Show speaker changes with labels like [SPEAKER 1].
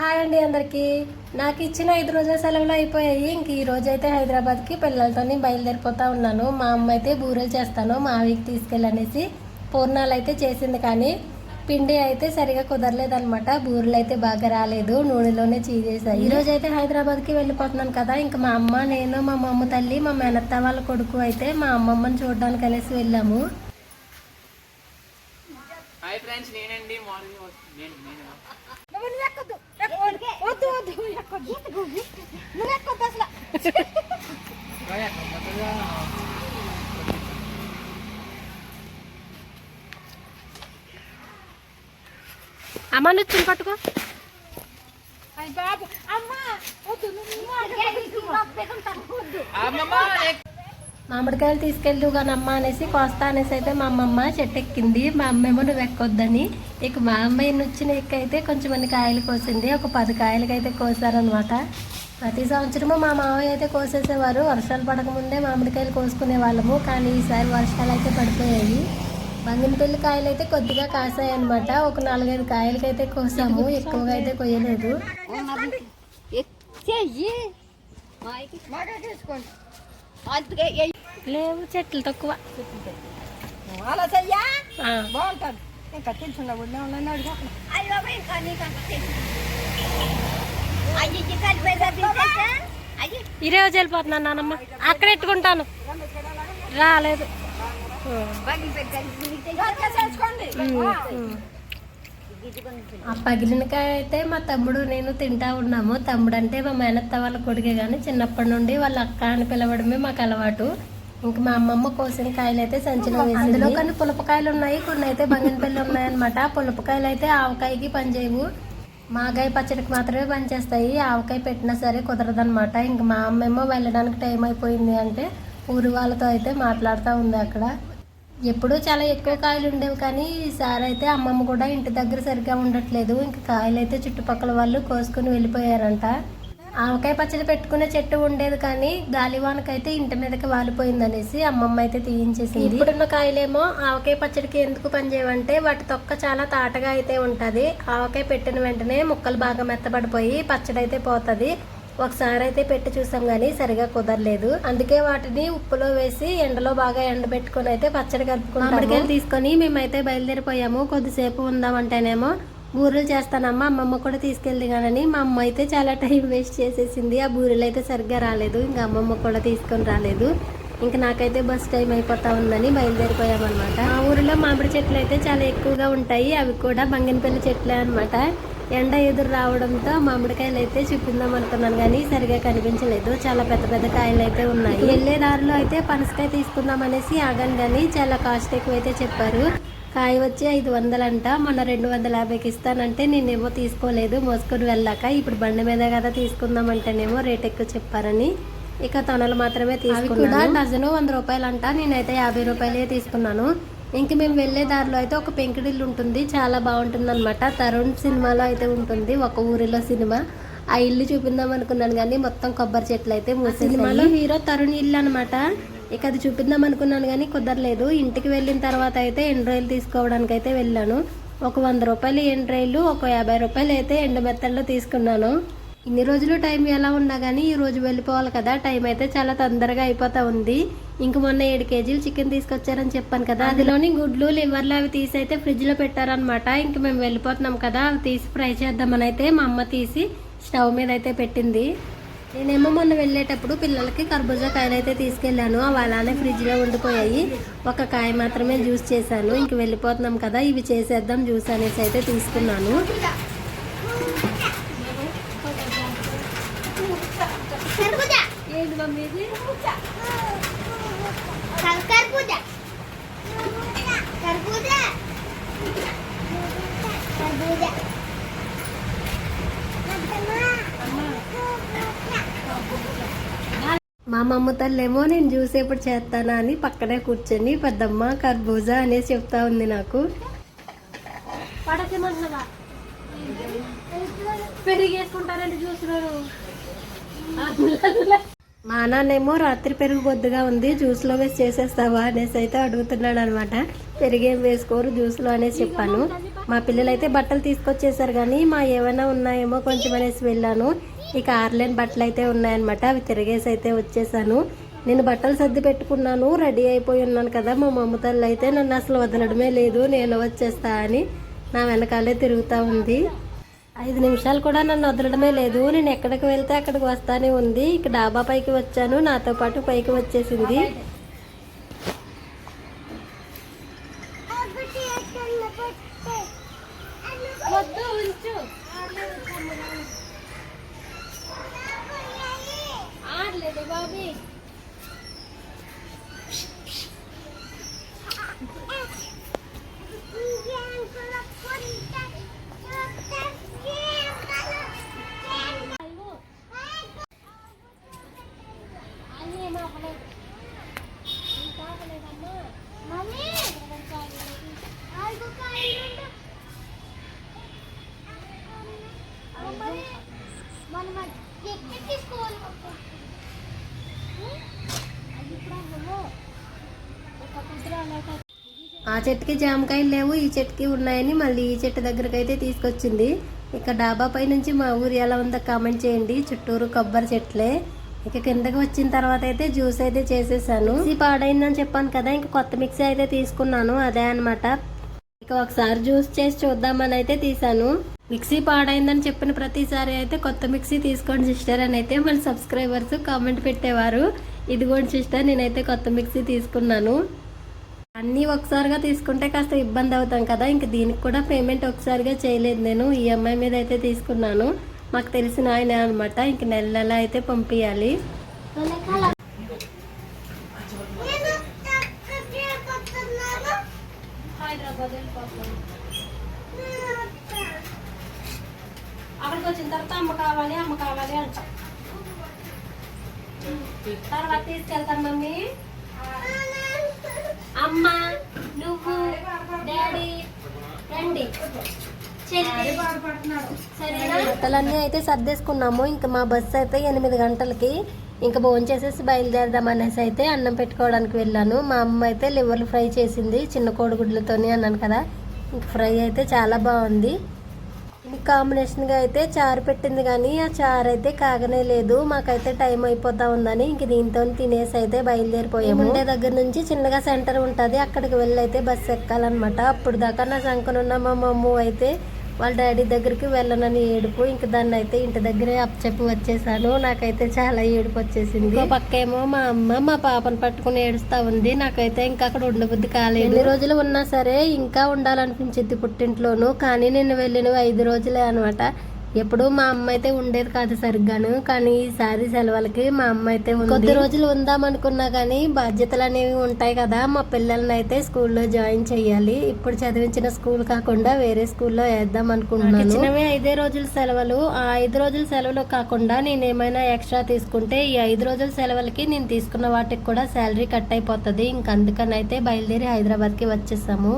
[SPEAKER 1] Hi అండి అందరికీ. నాకు ఇచ్చిన 5 రోజుల సెలవులు అయిపోయాయి. ఇంక ఈ రోజు అయితే హైదరాబాద్కి పిల్లలతోని బయలుదేరిపోతా ఉన్నాను. మా అమ్మ అయితే బూరెలు చేస్తాను మా ఆవికి తీసుకెళ్ళనేసి పూర్ణాలు అయితే చేసింది, కానీ పిండి అయితే సరిగా కుదరలేదనమాట. బూరెలు అయితే బాగా రాలేదు, నూనెలోనే చీజేసాయి. ఈ రోజు అయితే హైదరాబాద్కి వెళ్ళిపోతున్నాను కదా, ఇంకా మా అమ్మ, నేను, మా అమ్మమ్మ తల్లి, మా మేనత్త వాళ్ళ కొడుకు అయితే మా అమ్మమ్మని చూడడానికి అనేసి వెళ్ళాము. అమ్మ నువ్వు పట్టుకో. మామిడికాయలు తీసుకెళ్తూ కానీ అమ్మ అనేసి కోస్తా అనేసి అయితే మా అమ్మమ్మ చెట్టు ఎక్కింది. మా అమ్మేమో నువ్వు ఎక్కొద్దని. ఇక మా అమ్మాయి నొచ్చిన ఎక్కైతే కొంచెం మంది కాయలు కోసింది. ఒక 10 కాయలకి అయితే కోసారనమాట. ప్రతి సంవత్సరము మా మామయ్య అయితే కోసేసేవారు. వర్షాలు పడకముందే మామిడికాయలు కోసుకునే వాళ్ళము, కానీ ఈసారి వర్షాలు అయితే పడిపోయాయి. బంగినపల్లి కాయలు అయితే కొద్దిగా కాసాయి అనమాట. ఒక 4-5 కాయలకైతే కోసాము, ఎక్కువగా అయితే కొయ్యలేదు. లేవు చెట్లు తక్కువ.
[SPEAKER 2] అలా చెయ్యా బాగుంటుంది. ఇంకా తెలుసున్నా
[SPEAKER 1] ఈ రోజు వెళ్ళిపోతున్నాను నానమ్మ, అక్కడ ఎట్టుకుంటాను. రాలేదు. ఆ పగిలినకాయ అయితే మా తమ్ముడు నేను తింటా ఉన్నాము. తమ్ముడు అంటే మా మేనత్త వాళ్ళ కొడుకే, కానీ చిన్నప్పటి నుండి వాళ్ళ అక్క అని పిలవడమే మాకు అలవాటు. ఇంకా మా అమ్మమ్మ కోసిన కాయలు అయితే సంచిలో వేసింది. అందులో కొన్ని పులపకాయలు ఉన్నాయి, కొన్ని అయితే బంగినపల్లి ఉన్నాయన్నమాట. పులపకాయలు అయితే ఆవకాయకి పనిచేయవు, మాగాయ పచ్చడికి మాత్రమే పనిచేస్తాయి. ఆవకాయ పెట్టినా సరే కుదరదనమాట. ఇంకా మా అమ్మేమో వెళ్ళడానికి టైం అయిపోయింది అంటే ఊరి వాళ్ళతో అయితే మాట్లాడుతూ ఉంది అక్కడ. ఎప్పుడూ చాలా ఎక్కువ కాయలు ఉండేవి, కానీ ఈసారి అయితే అమ్మమ్మ కూడా ఇంటి దగ్గర సరిగ్గా ఉండట్లేదు. ఇంకా కాయలు అయితే చుట్టుపక్కల వాళ్ళు కోసుకుని వెళ్ళిపోయారంట. ఆవకాయ పచ్చడి పెట్టుకునే చెట్టు ఉండేది, కానీ గాలివానకైతే ఇంటి మీదకి వాలిపోయింది అనేసి అమ్మమ్మ అయితే తీయించేసింది. ఇప్పుడున్న కాయలేమో ఆవకాయ పచ్చడికి ఎందుకు పనిచేయవంటే వాటి తొక్క చాలా తాటగా అయితే ఉంటుంది. ఆవకాయ పెట్టిన వెంటనే ముక్కలు బాగా మెత్తబడిపోయి పచ్చడి అయితే పోతుంది. ఒకసారి అయితే పెట్టి చూసాం కానీ సరిగా కుదరలేదు. అందుకే వాటిని ఉప్పులో వేసి ఎండలో బాగా ఎండబెట్టుకుని అయితే పచ్చడి కలుపుకున్నాం. మామిడికాయలు తీసుకొని మేమైతే బయలుదేరిపోయాము. కొద్దిసేపు ఉందామంటేనేమో బూరెలు చేస్తానమ్మా, అమ్మమ్మ కూడా తీసుకెళ్ళి కానీ మా అమ్మ అయితే చాలా టైం వేస్ట్ చేసేసింది. ఆ బూరెలు అయితే సరిగ్గా రాలేదు, ఇంకా అమ్మమ్మ కూడా తీసుకొని రాలేదు. ఇంకా నాకైతే బస్ టైం అయిపోతా ఉందని బయలుదేరిపోయామన్నమాట. ఆ ఊరిలో మామిడి చెట్లు అయితే చాలా ఎక్కువగా ఉంటాయి, అవి కూడా బంగినపల్లి చెట్లే అనమాట. ఎండ ఎదురు రావడంతో మామిడికాయలు అయితే చూపిందాం అనుకున్నాను, కానీ సరిగా కనిపించలేదు. చాలా పెద్ద పెద్ద కాయలు అయితే ఉన్నాయి. వెళ్ళే దారిలో అయితే పనసకాయ తీసుకుందాం అనేసి ఆగాను, కానీ చాలా కాస్ట్ ఎక్కువ అయితే చెప్పారు. కాయ వచ్చి 500 అంట. మొన్న 250కి ఇస్తానంటే నేనేమో తీసుకోలేదు మోసుకొని వెళ్ళాక. ఇప్పుడు బండి మీద కదా తీసుకుందాం అంటేనేమో రేట్ ఎక్కువ చెప్పారని ఇక తొనలు మాత్రమే తీసుకున్నాను. డజను 100 రూపాయలు అంట. నేనైతే 50 రూపాయలే తీసుకున్నాను. ఇంక మేము వెళ్ళే దారిలో అయితే ఒక పెంకుడిల్లు ఉంటుంది, చాలా బాగుంటుంది అనమాట. తరుణ్ సినిమాలో అయితే ఉంటుంది, ఒక ఊరిలో సినిమా. ఆ ఇల్లు చూపిందాం అనుకున్నాను, కానీ మొత్తం కొబ్బరి చెట్లు అయితే సినిమాలో హీరో తరుణ్ ఇల్లు అనమాట. ఇక అది చూపిందాం అనుకున్నాను కానీ కుదరలేదు. ఇంటికి వెళ్ళిన తర్వాత అయితే ఎండ్రాయిలు తీసుకోవడానికి అయితే వెళ్ళాను. ఒక 100 రూపాయలు ఎండ్రాయిలు, ఒక 50 రూపాయలు అయితే ఎండు మెత్తల్లో తీసుకున్నాను. ఇన్ని రోజులు టైం ఎలా ఉన్నా కానీ ఈ రోజు వెళ్ళిపోవాలి కదా, టైం అయితే చాలా తొందరగా అయిపోతా ఉంది. ఇంక మొన్న 7 కేజీలు చికెన్ తీసుకొచ్చారని చెప్పాను కదా, అందులోని గుడ్లు లివర్లు అవి తీసి అయితే ఫ్రిడ్జ్ లో పెట్టారనమాట. ఇంక మేము వెళ్ళిపోతున్నాం కదా, అవి తీసి ఫ్రై చేద్దామని అయితే మా అమ్మ తీసి స్టవ్ మీద అయితే పెట్టింది. నేనేమో మొన్న వెళ్ళేటప్పుడు పిల్లలకి కర్బూజా కాయలు అయితే తీసుకెళ్ళాను, అవి అలానే ఫ్రిడ్జ్ లో ఉండిపోయాయి. ఒక కాయ మాత్రమే జ్యూస్ చేశాను. ఇంక వెళ్ళిపోతున్నాం కదా, ఇవి చేసేద్దాం జ్యూస్ అనేసి అయితే తీసుకున్నాను. మా అమ్మమ్మ తల్లేమో నేను జ్యూస్ ఎప్పుడు చేస్తానా అని పక్కనే కూర్చొని పెద్దమ్మ కర్బూజా అనేసి చెప్తా ఉంది నాకు. పెరిగేసుకుంటారండి జ్యూస్. మా నాన్నేమో రాత్రి పెరుగు బొద్దుగా ఉంది, జ్యూస్లో వేసి చేసేస్తావా అనేసి అయితే అడుగుతున్నాడు అనమాట. పెరిగేం వేసుకోరు జ్యూస్లో అనేసి చెప్పాను. మా పిల్లలు అయితే బట్టలు తీసుకొచ్చేసారు, కానీ మా ఏమైనా ఉన్నాయేమో కొంచెం అనేసి వెళ్ళాను. ఇక ఆర్లైన్ బట్టలు అయితే ఉన్నాయన్నమాట, అవి తిరిగేసి అయితే వచ్చేసాను. నేను బట్టలు సర్ది పెట్టుకున్నాను, రెడీ అయిపోయి ఉన్నాను కదా. మా మమ్మ తల్లి అయితే నన్ను అసలు వదలడమే లేదు, నేను వచ్చేస్తా అని నా వెనకాలే తిరుగుతూ ఉంది. 5 నిమిషాలు కూడా నన్ను వదలడమే లేదు. నేను ఎక్కడికి వెళ్తే అక్కడికి వస్తానే ఉంది. ఇక డాబా పైకి వచ్చాను, నాతో పాటు పైకి వచ్చేసింది. ఆ చెట్టుకి జామకాయలు లేవు, ఈ చెట్టుకి ఉన్నాయని మళ్ళీ ఈ చెట్టు దగ్గరకు అయితే తీసుకొచ్చింది. ఇక డాబా పై నుంచి మా ఊరు ఎలా ఉందో కామెంట్ చేయండి. చుట్టూరు కొబ్బరి చెట్లే. ఇక కిందకి వచ్చిన తర్వాత అయితే జ్యూస్ అయితే చేసేసాను. మిక్సీ పాడైందని చెప్పాను కదా, ఇంక కొత్త మిక్సీ అయితే తీసుకున్నాను, అదే అనమాట. ఇక ఒకసారి జ్యూస్ చేసి చూద్దామని అయితే తీసాను. మిక్సీ పాడైందని చెప్పిన ప్రతిసారి అయితే కొత్త మిక్సీ తీసుకోండి సిస్టర్ అని అయితే మన సబ్స్క్రైబర్స్ కామెంట్ పెట్టేవారు. ఇదిగోండి సిస్టర్, నేనైతే కొత్త మిక్సీ తీసుకున్నాను. అన్నీ ఒకసారిగా తీసుకుంటే కాస్త ఇబ్బంది అవుతాం కదా, ఇంక దీనికి కూడా పేమెంట్ ఒకసారిగా చేయలేదు, నేను ఈఎంఐ మీద అయితే తీసుకున్నాను. మాకు తెలిసిన ఆయన అనమాట, ఇంక నెల నెల అయితే పంపించాలి. అక్కడికి వచ్చిన తర్వాత అమ్మ కావాలి అంట. తర్వాత తీసుకెళ్తాను మమ్మీ. అమ్మ, నువ్వు, డాడీ రండి. బట్టలన్నీ అయితే సర్దేసుకున్నాము. ఇంకా మా బస్సు అయితే 8 గంటలకి. ఇంకా భోంచేసేసి బయలుదేరదాం అనేసి అయితే అన్నం పెట్టుకోవడానికి వెళ్ళాను. మా అమ్మ అయితే లివర్లు ఫ్రై చేసింది, చిన్న కోడిగుడ్లతోని అన్నాను కదా. ఇంక ఫ్రై అయితే చాలా బాగుంది. కాంబినేషన్గా అయితే చారు పెట్టింది, కానీ ఆ చారు అయితే కాగనే లేదు. మాకైతే టైం అయిపోతా ఉందని ఇంక దీంతో తినేసి అయితే బయలుదేరిపోయాము. ఉండే దగ్గర నుంచి చిన్నగా సెంటర్ ఉంటుంది, అక్కడికి వెళ్ళి అయితే బస్సు ఎక్కాలన్నమాట. అప్పుడు దాకా నా సంకనున్న మా మమ్మ అయితే వాళ్ళ డాడీ దగ్గరికి వెళ్ళనని ఏడుపు. ఇంక దాన్ని అయితే ఇంటి దగ్గరే అప్పచెప్పి వచ్చేసాను. నాకైతే చాలా ఏడుపు వచ్చేసింది. ఒక పక్కేమో మా అమ్మ మా పాపను పట్టుకుని ఏడుస్తా ఉంది. నాకైతే ఇంకా అక్కడ ఉండబుద్ధి కాలేదు. ఎన్ని రోజులు ఉన్నా సరే ఇంకా ఉండాలనిపించింది పుట్టింట్లోనూ, కానీ నేను వెళ్ళినవి 5 రోజులే అనమాట. ఎప్పుడు మా అమ్మ అయితే ఉండేది కాదు సరిగ్గాను, కానీ ఈసారి సెలవులకి మా అమ్మ అయితే కొద్ది రోజులు ఉందాం అనుకున్నా, కానీ బాధ్యతలు అనేవి ఉంటాయి కదా. మా పిల్లల్ని అయితే స్కూల్లో జాయిన్ చెయ్యాలి. ఇప్పుడు చదివించిన స్కూల్ కాకుండా వేరే స్కూల్లో వేద్దాం అనుకుంటున్నాను. ఇచ్చినవే 5 రోజుల సెలవులు. ఆ 5 రోజుల సెలవులు కాకుండా నేను ఏమైనా ఎక్స్ట్రా తీసుకుంటే ఈ 5 రోజుల సెలవులకి నేను తీసుకున్న వాటికి కూడా శాలరీ కట్ అయిపోతుంది. ఇంక అందుకని అయితే బయలుదేరి హైదరాబాద్కి వచ్చేసాము.